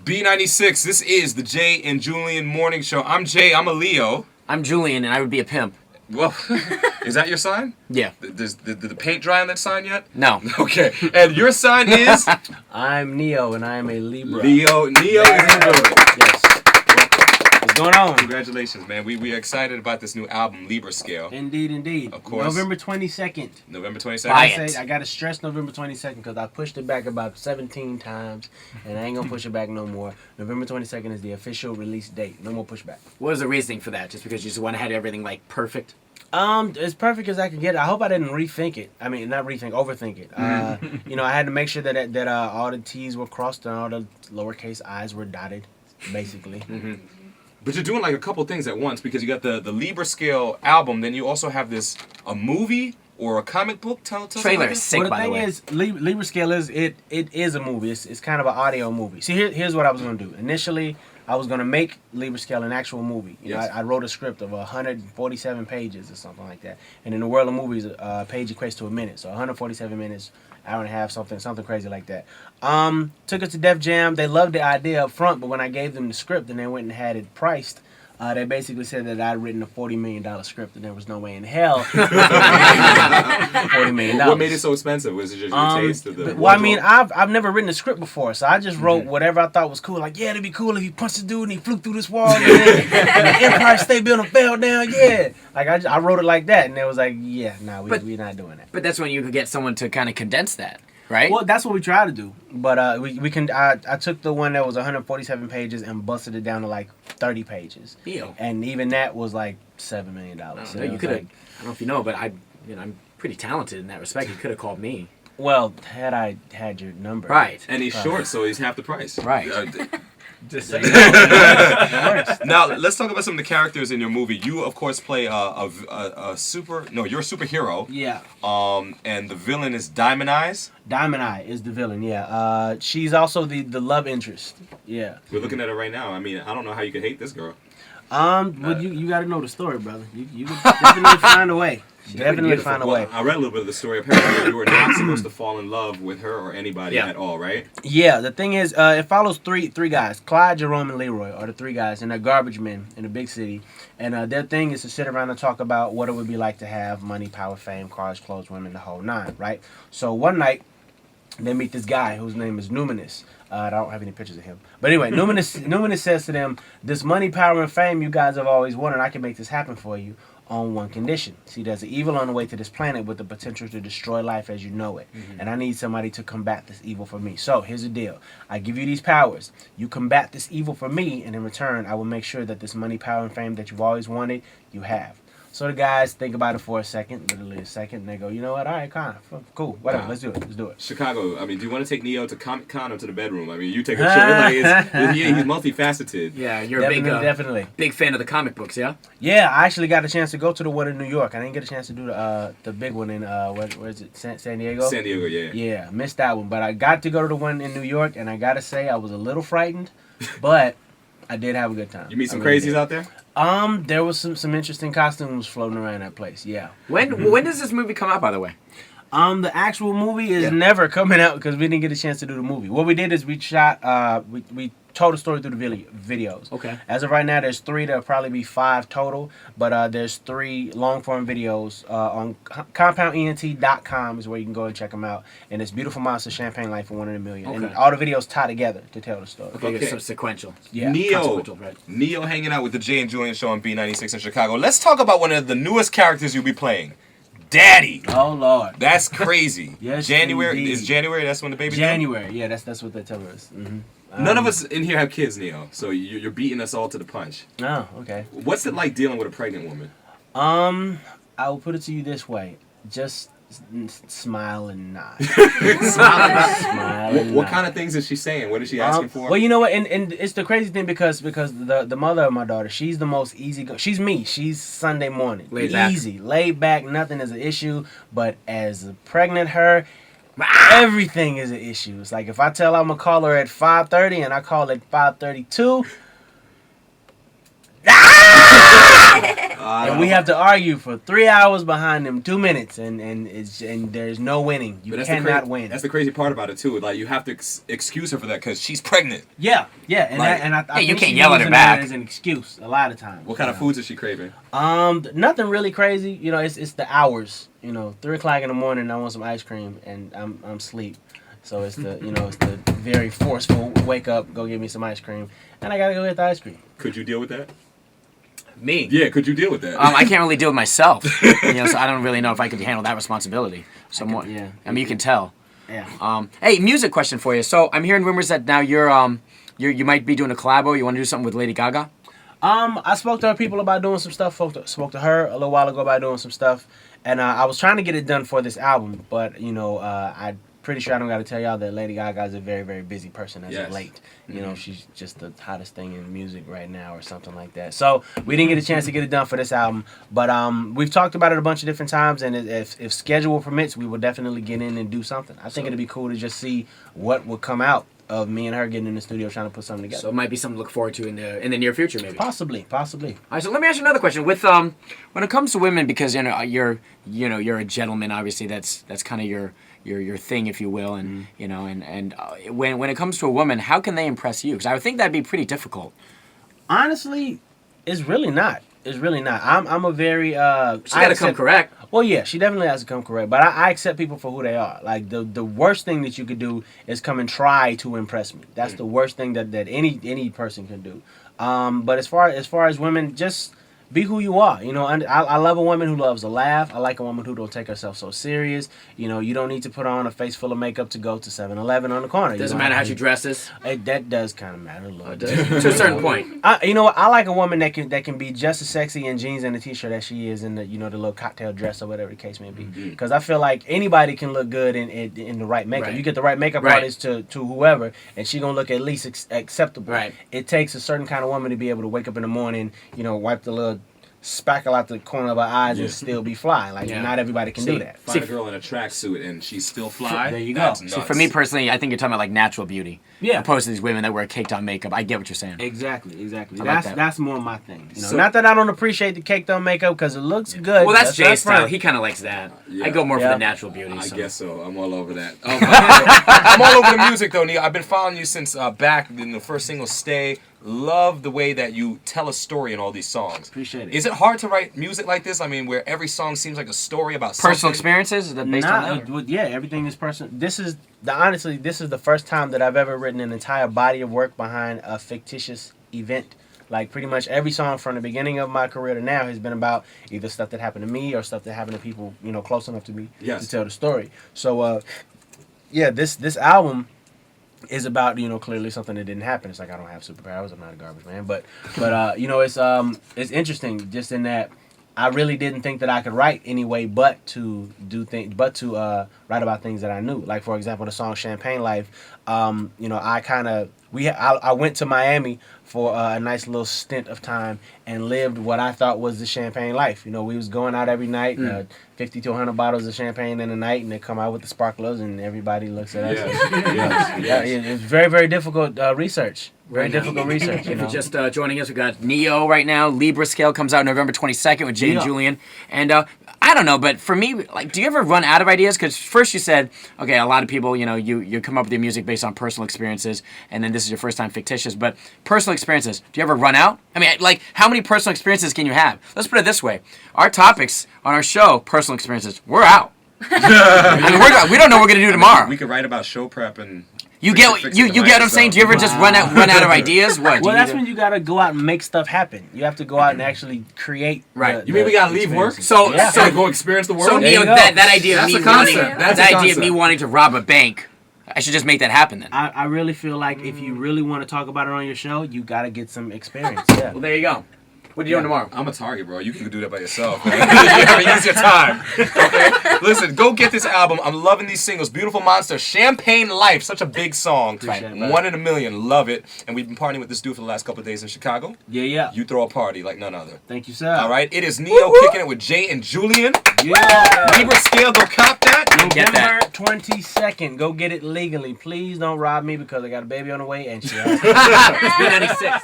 B96, this is the Jay and Julian Morning Show. I'm Jay, I'm a Leo. I'm Julian, and I would be a pimp. Well, is that your sign? Yeah. Did the paint dry on that sign yet? No. Okay. And your sign is? I'm Neo, and I am a Libra. Neo is in the building. Yes. What's going on? Congratulations, man. We are excited about this new album, Libra Scale. Indeed. Of course. November 22nd. November 22nd. I got to stress November 22nd because I pushed it back about 17 times, and I ain't going to push it back no more. November 22nd is the official release date. No more pushback. What was the reasoning for that? Just because you just want to have everything, like, perfect? As perfect as I can get it. I hope I didn't overthink it. You know, I had to make sure that all the T's were crossed and all the lowercase I's were dotted, basically. Mm-hmm. But you're doing like a couple things at once because you got the Libra Scale album, then you also have a movie or a comic book. Tell trailer is sick, by the way. Well, the thing is, Libra Scale is a movie. It's kind of an audio movie. See, here's what I was gonna do. Initially, I was gonna make Libra Scale an actual movie. You know, I wrote a script of 147 pages or something like that. And in the world of movies, a page equates to a minute. So 147 minutes, hour and a half, something crazy like that. Took it to Def Jam. They loved the idea up front, but when I gave them the script and they went and had it priced, they basically said that I'd written a $40 million script and there was no way in hell $40 million. What made it so expensive? Was it just your taste of the Well, I mean, I've never written a script before, so I just wrote whatever I thought was cool. Like, yeah, it'd be cool if he punched the dude and he flew through this wall and then the Empire State Building fell down. Yeah, like I wrote it like that, and it was like, yeah, we're not doing that. But that's when you could get someone to kind of condense that, right? Well, that's what we try to do. But we can. I took the one that was 147 pages and busted it down to like 30 pages. Ew. And even that was like $7 million. So you could have. I don't know if you know, but I'm pretty talented in that respect. You could have called me. Well, had I had your number. Right. And he's short, so he's half the price. Right. Just saying. Now let's talk about some of the characters in your movie. You of course play you're a superhero. Yeah. And the villain is Diamond Eyes. Diamond Eye is the villain. Yeah. She's also the love interest. Yeah. We're looking at her right now. I mean, I don't know how you could hate this girl. Well, you got to know the story, brother. You can definitely find a way. Definitely find a way. I read a little bit of the story. Apparently, you were not supposed to fall in love with her or anybody at all, right? Yeah. The thing is, it follows three guys. Clyde, Jerome, and Leroy are the three guys, and they're garbage men in a big city. And their thing is to sit around and talk about what it would be like to have money, power, fame, cars, clothes, women, the whole nine, right? So one night, they meet this guy whose name is Numinous. I don't have any pictures of him. But anyway, Numinous says to them, this money, power, and fame you guys have always wanted, I can make this happen for you on one condition. See, there's an evil on the way to this planet with the potential to destroy life as you know it. Mm-hmm. And I need somebody to combat this evil for me. So here's the deal. I give you these powers. You combat this evil for me, and in return, I will make sure that this money, power, and fame that you've always wanted, you have. So the guys think about it for a second, literally a second, and they go, you know what, all right, cool, whatever, let's do it. Chicago, I mean, do you want to take Neo to Comic Con or to the bedroom? I mean, you take a shot, he's multifaceted. Yeah, you're definitely big fan of the comic books, yeah? Yeah, I actually got a chance to go to the one in New York. I didn't get a chance to do the big one in, where is it, San Diego? San Diego, yeah. Yeah, missed that one, but I got to go to the one in New York, and I got to say, I was a little frightened, but I did have a good time. You meet some crazies out there? There was some interesting costumes floating around that place. Yeah. When does this movie come out, by the way? The actual movie is never coming out because we didn't get a chance to do the movie. What we did is we shot. We told the story through the videos. Okay. As of right now, there's 3. There'll probably be 5 total, but there's 3 long form videos on compoundent.com is where you can go and check them out. And it's Beautiful Monster, Champagne Life, and 1 in a Million. Okay. And all the videos tie together to tell the story. Okay. So sequential. Yeah. Neo hanging out with the Jay and Julian show on B96 in Chicago. Let's talk about one of the newest characters you'll be playing. Daddy. Oh Lord. That's crazy. Yes. January indeed. is January. That's when the baby's January. born? Yeah, that's what they tell us. Mm-hmm. None of us in here have kids, Neo. So you're beating us all to the punch. Oh, okay. What's it like dealing with a pregnant woman? I will put it to you this way: just smile and nod. What kind of things is she saying? What is she asking for? Well, you know what, and it's the crazy thing because the mother of my daughter, she's the most easy. She's me. She's Sunday morning, laid back. Nothing is an issue. But as a pregnant her, everything is an issue. It's like if I tell her I'm gonna call her at 5:30 and I call at 5:32. And we have to argue for 3 hours behind them 2 minutes, and there's no winning. You cannot win. That's the crazy part about it too. Like you have to excuse her for that because she's pregnant. Yeah, and Like, I hey, you think can't she's yell at her using back. that as an excuse a lot of times. What kind of foods is she craving? Nothing really crazy. You know, it's the hours. You know, 3 o'clock in the morning, I want some ice cream, and I'm asleep. So it's the it's the very forceful wake up, go get me some ice cream, and I gotta go get the ice cream. Could you deal with that? Me? Yeah, could you deal with that? I can't really deal with myself. So I don't really know if I could handle that responsibility. So more, yeah. I mean, you can tell. Yeah. Hey, music question for you. So I'm hearing rumors that now you might be doing a collabo. You want to do something with Lady Gaga? I spoke to her people about doing some stuff. Spoke to her a little while ago about doing some stuff, and I was trying to get it done for this album, but I'm pretty sure I don't got to tell y'all that Lady Gaga is a very, very busy person as of late. You know, she's just the hottest thing in music right now or something like that. So we didn't get a chance to get it done for this album, but we've talked about it a bunch of different times, and if schedule permits, we will definitely get in and do something. I think it'd be cool to just see what would come out of me and her getting in the studio trying to put something together. So it might be something to look forward to in the near future, maybe. Possibly. All right, so let me ask you another question. With when it comes to women, because you're a gentleman, obviously that's kind of your thing, if you will, and when it comes to a woman, how can they impress you? Because I would think that'd be pretty difficult. Honestly, it's really not. I'm a very She got to come correct. Well, yeah, she definitely has to come correct. But I accept people for who they are. Like the worst thing that you could do is come and try to impress me. That's the worst thing that any person can do. But as far as women, just be who you are. You know, I love a woman who loves to laugh. I like a woman who don't take herself so serious. You know, you don't need to put on a face full of makeup to go to 7-Eleven on the corner. Doesn't matter how she dresses. That does kind of matter a little bit. To a certain point. You know what? I like a woman that can be just as sexy in jeans and a t-shirt as she is in the the little cocktail dress or whatever the case may be. Because I feel like anybody can look good in the right makeup. Right. You get the right makeup artist to whoever, and she gonna look at least acceptable. Right. It takes a certain kind of woman to be able to wake up in the morning, wipe the little spackle out the corner of her eyes and still be fly. Like not everybody can do that. Find a girl in a tracksuit and she's still fly. There you go. That's See, nuts. for me personally, I think you're talking about like natural beauty. Yeah. Opposed to these women that wear caked on makeup. I get what you're saying. Exactly. I like that. That's more my thing. Not that I don't appreciate the caked on makeup because it looks good. Well, that's Jay's style. right. He kind of likes that. Yeah. I go more for Yeah. the natural beauty. I so. guess so. I'm all over that. I'm all over the music though, Neil. I've been following you since back in the first single, Stay. Love the way that you tell a story in all these songs. Appreciate it. Is it hard to write music like this? I mean, where every song seems like a story about Personal something? experiences? Is that based on that? Yeah, everything is personal. This is the first time that I've ever written an entire body of work behind a fictitious event. Like pretty much every song from the beginning of my career to now has been about either stuff that happened to me or stuff that happened to people close enough to me to tell the story. So this album is about clearly something that didn't happen. It's like I don't have superpowers. I'm not a garbage man, but it's interesting just in that I really didn't think that I could write anyway, but to write about things that I knew. Like for example, the song "Champagne Life." I went to Miami for a nice little stint of time and lived what I thought was the champagne life. We was going out every night, 50 to 100 bottles of champagne in a night, and they come out with the sparklers, and everybody looks at us. It's very, very difficult research. Very difficult research. If you're just joining us, we got Neo right now. Libra Scale comes out November 22nd with Jay and Julian. And I don't know, but for me, like, do you ever run out of ideas? Because first you said, okay, a lot of people, you come up with your music based on personal experiences, and then this is your first time fictitious. But personal experiences, do you ever run out? I mean, like, how many personal experiences can you have? Let's put it this way. Our topics on our show, personal experiences, we're out. I mean, we don't know what we're going to do tomorrow. We could write about show prep and... You get what I'm saying? Do you ever just run out of ideas? What? Well, that's when you gotta go out and make stuff happen. You have to go out and actually create. Right. You mean we gotta leave work? So go experience the world? So Neo, that idea of me concept. wanting to rob a bank, I should just make that happen then. I really feel like if you really want to talk about it on your show, you gotta get some experience. Yeah. Well, there you go. What are you doing tomorrow? I'm a target, bro. You can do that by yourself. Man. You haven't used your time. Okay? Listen, go get this album. I'm loving these singles. Beautiful Monster, Champagne Life, such a big song. One in a million. Love it. And we've been partying with this dude for the last couple of days in Chicago. Yeah. You throw a party like none other. Thank you, sir. All right? It is Neo kicking it with Jay and Julian. Yeah. Libra Scale, go cop that. November 22nd. Go get it legally. Please don't rob me because I got a baby on the way and shit. B96.